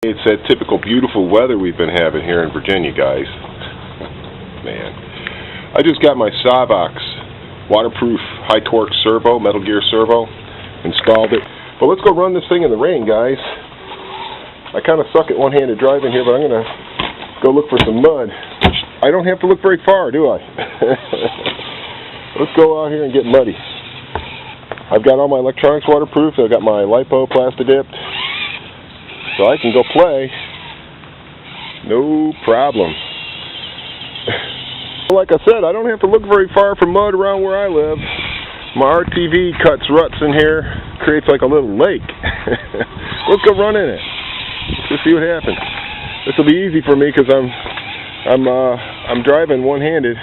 It's that typical beautiful weather we've been having here in Virginia, guys. Man. I just got my Savox waterproof high torque servo, metal gear servo, installed it. But let's go run this thing in the rain, guys. I kind of suck at one-handed driving here, but I'm going to go look for some mud. Which I don't have to look very far, do I? Let's go out here and get muddy. I've got all my electronics waterproof. I've got my LiPo Plastadipped. So I can go play, no problem. Like I said, I don't have to look very far for mud around where I live. My RTV cuts ruts in here, creates like a little lake. Let's go run in it. Let's see what happens. This will be easy for me because I'm driving one-handed.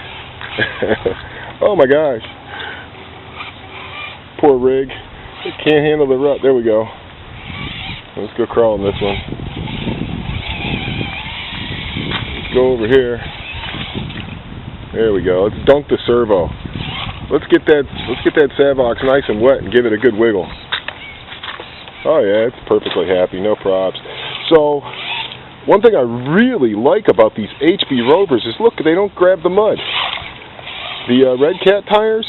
Oh my gosh, poor rig. It can't handle the rut. There we go. Let's go crawling this one. Let's go over here. There we go. Let's dunk the servo. Let's get that Savox nice and wet and give it a good wiggle. Oh yeah, it's perfectly happy, no props. So, one thing I really like about these HB Rovers is look, they don't grab the mud. The Red Cat tires,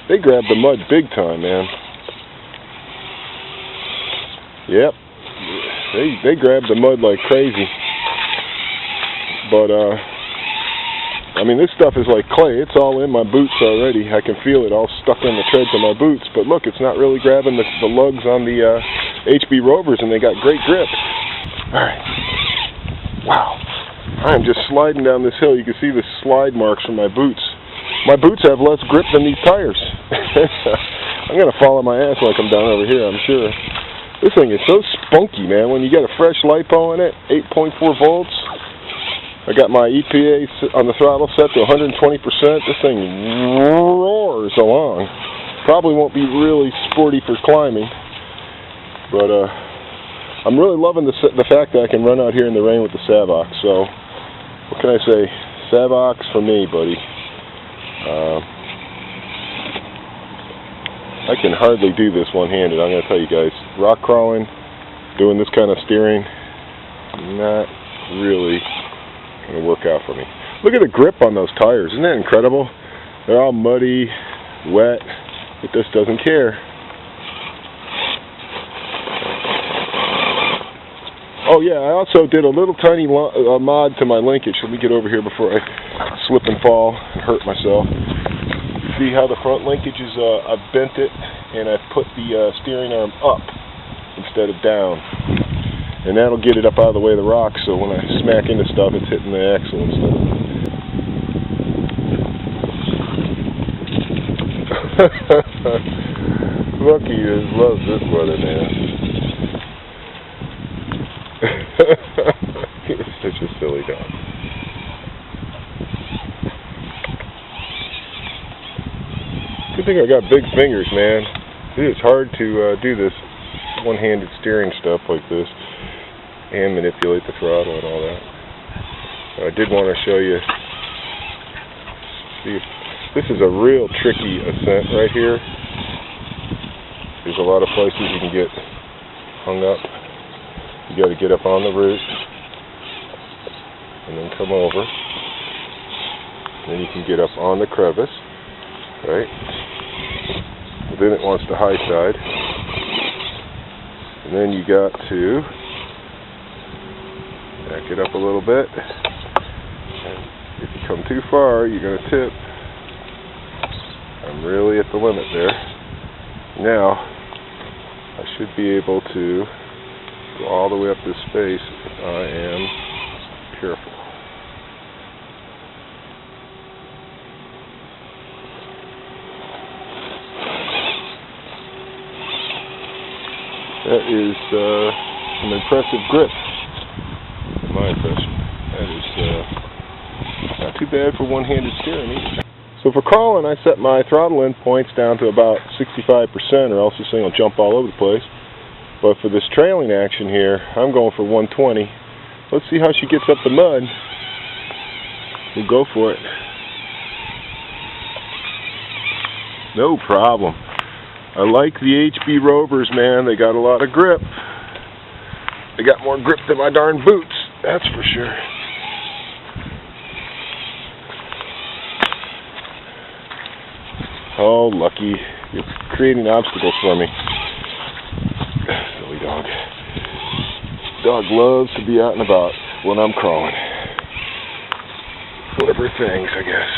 they grab the mud big time, man. Yep. They grab the mud like crazy, but I mean, this stuff is like clay. It's all in my boots already. I can feel it all stuck in the treads of my boots, but look, it's not really grabbing the lugs on the HB Rovers, and they got great grip. Alright, wow, I'm just sliding down this hill. You can see the slide marks from my boots. My boots have less grip than these tires. I'm going to fall on my ass like I'm down over here, I'm sure. This thing is so spunky, man. When you get a fresh LiPo in it, 8.4 volts. I got my EPA on the throttle set to 120%. This thing roars along. Probably won't be really sporty for climbing, but I'm really loving the fact that I can run out here in the rain with the Savox. So, what can I say? Savox for me, buddy. I can hardly do this one-handed, I'm going to tell you guys. Rock crawling, doing this kind of steering, not really going to work out for me. Look at the grip on those tires. Isn't that incredible? They're all muddy, wet. It just doesn't care. Oh yeah, I also did a little tiny mod to my linkage. Let me get over here before I slip and fall and hurt myself. See how the front linkage is, I've bent it and I've put the steering arm up instead of down, and that'll get it up out of the way of the rocks, so when I smack into stuff it's hitting the axle and stuff. Lucky just loves this weather, man. You're such a silly dog. Good thing I got big fingers, man. It's hard to do this one-handed steering stuff like this and manipulate the throttle and all that. I did want to show you. See, this is a real tricky ascent right here. There's a lot of places you can get hung up. You got to get up on the root and then come over. Then you can get up on the crevice, right? Then it wants the high side, and then you got to back it up a little bit, and if you come too far you're going to tip. I'm really at the limit there. Now I should be able to go all the way up this space if I am careful. That is some impressive grip, in my impression. That is not too bad for one-handed steering either. So for crawling, I set my throttle in points down to about 65%, or else this thing will jump all over the place. But for this trailing action here, I'm going for 120. Let's see how she gets up the mud. We'll go for it. No problem. I like the HB Rovers, man. They got a lot of grip. They got more grip than my darn boots, that's for sure. Oh, Lucky, you're creating obstacles for me. Silly dog. Dog loves to be out and about when I'm crawling. Whatever things, I guess.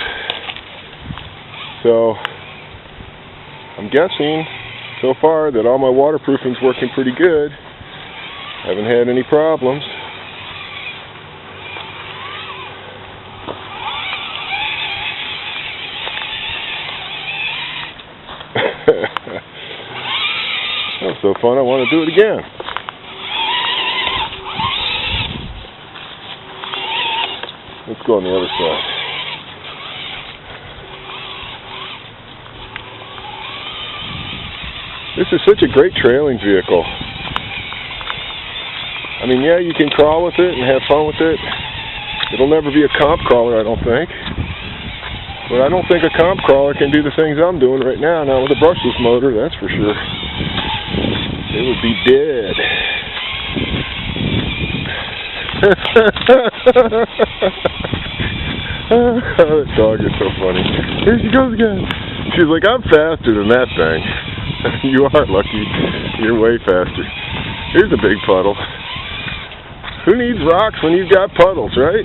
So, I'm guessing so far that all my waterproofing's working pretty good. Haven't had any problems. That was so fun, I want to do it again. Let's go on the other side. This is such a great trailing vehicle. I mean, yeah, you can crawl with it and have fun with it. It'll never be a comp crawler, I don't think. But I don't think a comp crawler can do the things I'm doing right now, not with a brushless motor, that's for sure. It would be dead. That dog is so funny. Here she goes again. She's like, I'm faster than that thing. You are, Lucky. You're way faster. Here's a big puddle. Who needs rocks when you've got puddles, right?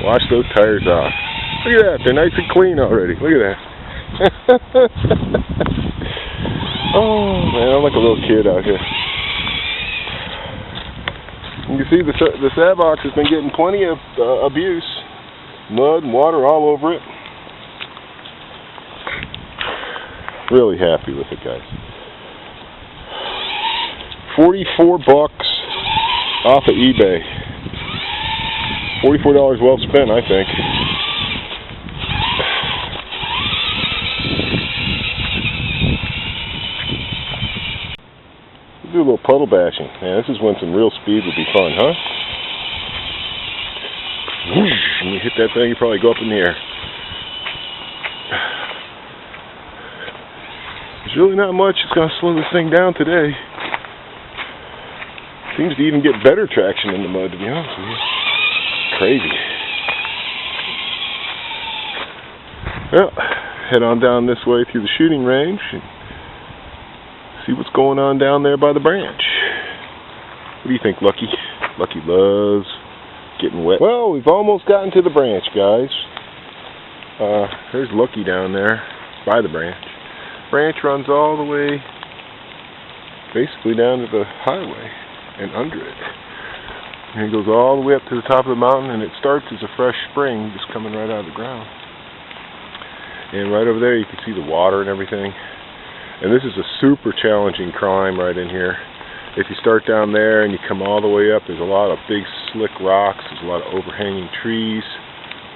Wash those tires off. Look at that. They're nice and clean already. Look at that. Oh, man. I'm like a little kid out here. You can see the Savox has been getting plenty of abuse. Mud and water all over it. Really happy with it, guys. $44 off of eBay. $44 well spent, I think. We'll do a little puddle bashing. Man, this is when some real speed would be fun, huh? When you hit that thing, you probably go up in the air. There's really not much that's going to slow this thing down today. Seems to even get better traction in the mud, to be honest with you. Crazy. Well, head on down this way through the shooting range and see what's going on down there by the branch. What do you think, Lucky? Lucky loves getting wet. Well, we've almost gotten to the branch, guys. There's Lucky down there by the branch. Branch runs all the way basically down to the highway and under it. And it goes all the way up to the top of the mountain, and it starts as a fresh spring just coming right out of the ground. And right over there you can see the water and everything. And this is a super challenging climb right in here. If you start down there and you come all the way up, there's a lot of big slick rocks, there's a lot of overhanging trees,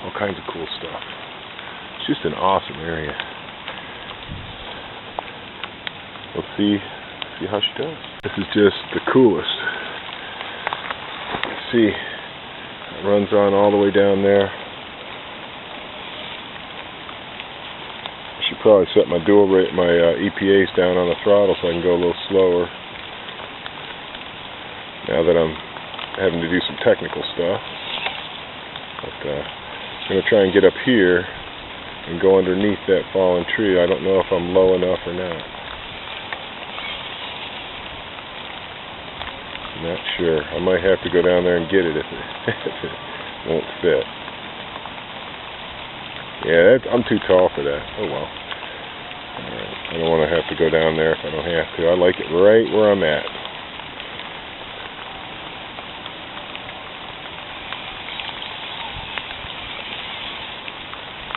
all kinds of cool stuff. It's just an awesome area. Let's see how she does. This is just the coolest. See, it runs on all the way down there. I should probably set my EPAs down on the throttle so I can go a little slower. Now that I'm having to do some technical stuff. But I'm going to try and get up here and go underneath that fallen tree. I don't know if I'm low enough or not. Not sure. I might have to go down there and get it if it won't fit. Yeah, I'm too tall for that. Oh well. Alright. I don't want to have to go down there if I don't have to. I like it right where I'm at.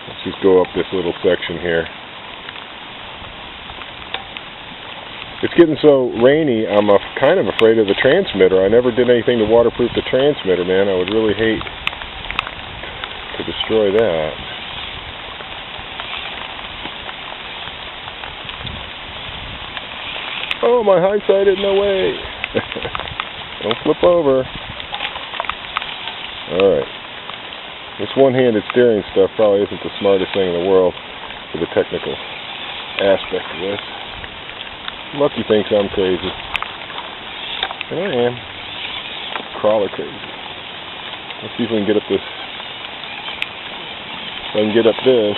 Let's just go up this little section here. It's getting so rainy, I'm kind of afraid of the transmitter. I never did anything to waterproof the transmitter, man. I would really hate to destroy that. Oh, my hindsight is in the way. Don't flip over. Alright. This one-handed steering stuff probably isn't the smartest thing in the world for the technical aspect of this. Lucky thinks I'm crazy. And I am. Crawler crazy. Let's see if we can get up this. If I can get up this,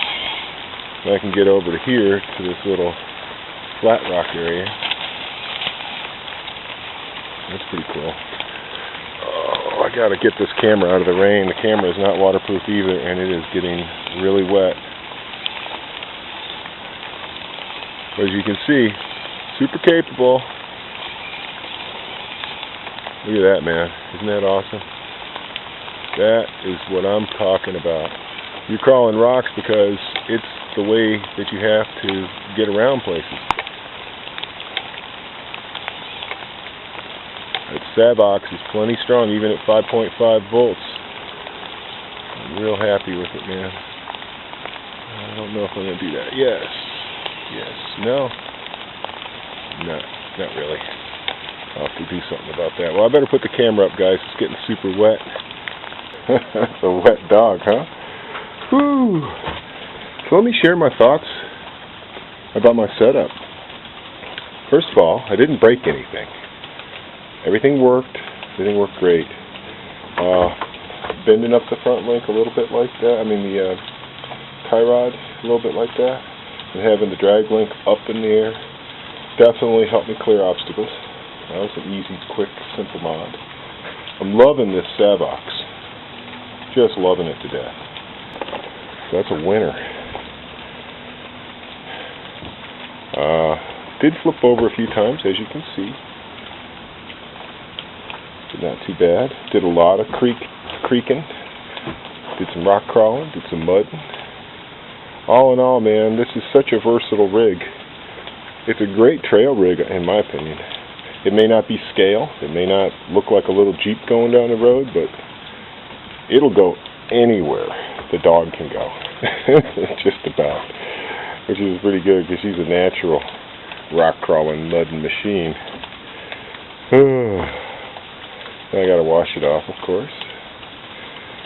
then I can get over to here to this little flat rock area. That's pretty cool. Oh, I gotta get this camera out of the rain. The camera is not waterproof either, and it is getting really wet. As you can see, super capable. Look at that, man. Isn't that awesome? That is what I'm talking about. You're crawling rocks because it's the way that you have to get around places. That Savox is plenty strong, even at 5.5 volts. I'm real happy with it, man. I don't know if I'm going to do that. Yes. Yes. No. No, not really. I'll have to do something about that. Well, I better put the camera up, guys. It's getting super wet. It's a wet dog, huh? Whew. So let me share my thoughts about my setup. First of all, I didn't break anything. Everything worked. Everything worked great. Bending up the front link a little bit like that. I mean the tie rod a little bit like that. And having the drag link up in the air definitely helped me clear obstacles. That was an easy, quick, simple mod. I'm loving this Savox. Just loving it to death. So that's a winner. Did flip over a few times, as you can see. But not too bad. Did a lot of creaking. Did some rock crawling. Did some mudding. All in all, man, this is such a versatile rig. It's a great trail rig, in my opinion. It may not be scale. It may not look like a little Jeep going down the road, but it'll go anywhere the dog can go. Just about. Which is pretty good because she's a natural rock crawling mudding machine. I gotta wash it off, of course.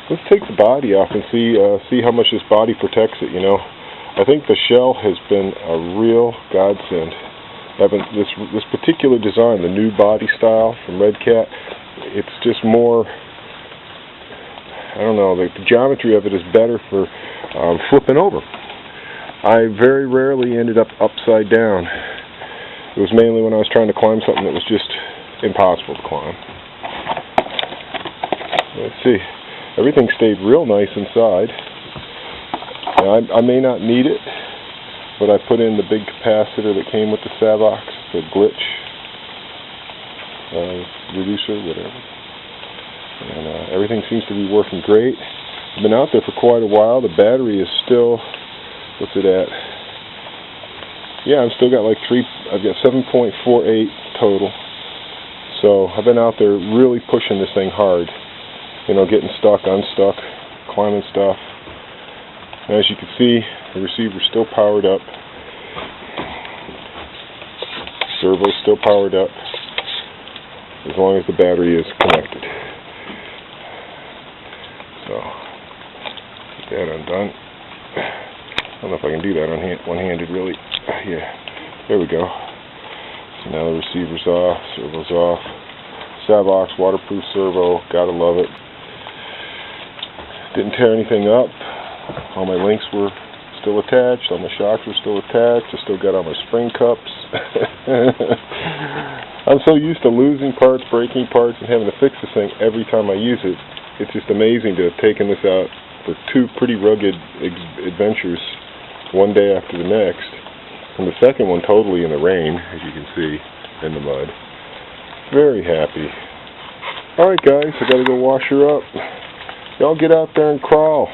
Let's take the body off and see how much this body protects it. You know, I think the shell has been a real godsend. This particular design, the new body style from Red Cat, it's just more, I don't know, the geometry of it is better for flipping over. I very rarely ended up upside down. It was mainly when I was trying to climb something that was just impossible to climb. Let's see. Everything stayed real nice inside. Now, I may not need it, but I put in the big capacitor that came with the Savox, the glitch reducer, whatever. And everything seems to be working great. I've been out there for quite a while. The battery is still, what's it at? Yeah, I've still got like I've got 7.48 total. So I've been out there really pushing this thing hard. You know, getting stuck, unstuck, climbing stuff. And as you can see, the receiver's still powered up. Servo's still powered up, as long as the battery is connected. So, get that undone. I don't know if I can do that one-handed, really. Yeah, there we go. So now the receiver's off, servo's off. Savox, waterproof servo, gotta love it. Didn't tear anything up. All my links were still attached. All my shocks were still attached. I still got all my spring cups. I'm so used to losing parts, breaking parts, and having to fix this thing every time I use it. It's just amazing to have taken this out for two pretty rugged adventures, one day after the next. And the second one totally in the rain, as you can see, in the mud. Very happy. Alright guys, I gotta go wash her up. Y'all get out there and crawl.